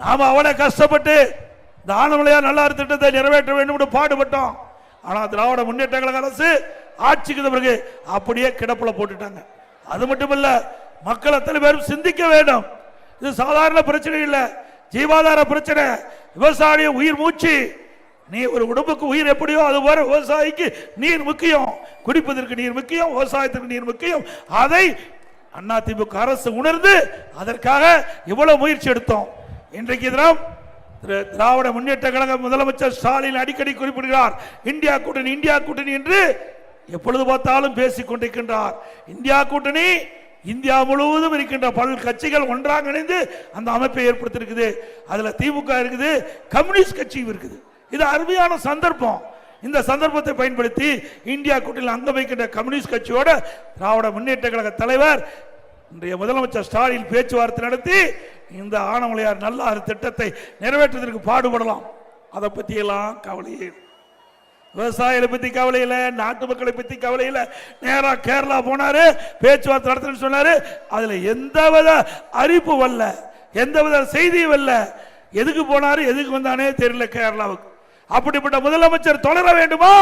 நாம அவனை கஷ்டப்பட்டு இந்த ஆனமலையார் நல்லாறு திட்டத்தை நிறைவேற்ற வேண்டும் என்று பாடுபட்டோம். ஆனா திராவிட முன்னேற்ற கழக அரசு ஆட்சிக்கு பிறகு அப்படியே கிடப்புல போட்டுட்டாங்க. அது மட்டுமல்ல, மக்கள் அத்தனை பேரும் சிந்திக்க வேண்டும். இது சாதாரண பிரச்சனை இல்ல, ஜீவாதார பிரச்சனை. விவசாய உயிர் மூச்சு. நீ ஒரு உடம்புக்கு உயிர் எப்படியோ அது போல விவசாயிக்கு நீர் முக்கியம். குடிப்பதற்கு நீர் முக்கியம், விவசாயத்திற்கு நீர் முக்கியம். அதை அதிமுக அரசு உணர்ந்து அதற்காக இவ்வளவு முயற்சி எடுத்தோம். இன்றைக்கு தினம் திராவிட முன்னேற்ற கழக முதலமைச்சர் ஸ்டாலின் அடிக்கடி குறிப்பிடுகிறார், இந்தியா கூட்டணி இந்தியா கூட்டணி என்று எப்பொழுது பார்த்தாலும் பேசிக் கொண்டிருக்கின்றார். இந்தியா கூட்டணி இந்தியா முழுவதும் இருக்கின்ற பல கட்சிகள் ஒன்றாக இணைந்து அந்த அமைப்பை ஏற்படுத்தியிருக்குது. அதுல திமுக இருக்குது, கம்யூனிஸ்ட் கட்சியும் இருக்குது. இது அருமையான சந்தர்ப்பம். இந்த சந்தர்ப்பத்தை பயன்படுத்தி இந்தியா கூட்டணியில் அங்கம் வைக்கின்ற கம்யூனிஸ்ட் கட்சியோட திராவிட முன்னேற்ற கழக தலைவர் இன்றைய முதலமைச்சர் ஸ்டாலின் பேச்சுவார்த்தை நடத்தி இந்த ஆனமலையார் நல்லாறு திட்டத்தை நிறைவேற்றுவதற்கு பாடுபடலாம். அதை பத்தி எல்லாம் கவலையே, விவசாயிகளை பத்தி கவலை இல்லை, நாட்டு மக்களை பத்தி கவலை இல்லை. நேரா கேரளா போனாரு, பேச்சுவார்த்தை நடத்த சொன்னாரு. அதுல எந்தவித அறிப்பு வரல, எந்தவித செய்தியும் வரல. எதுக்கு போனாரு, எதுக்கு வந்தானே தெரியல கேரளாவுக்கு. அப்படிப்பட்ட முதலமைச்சர் தொடர வேண்டுமா?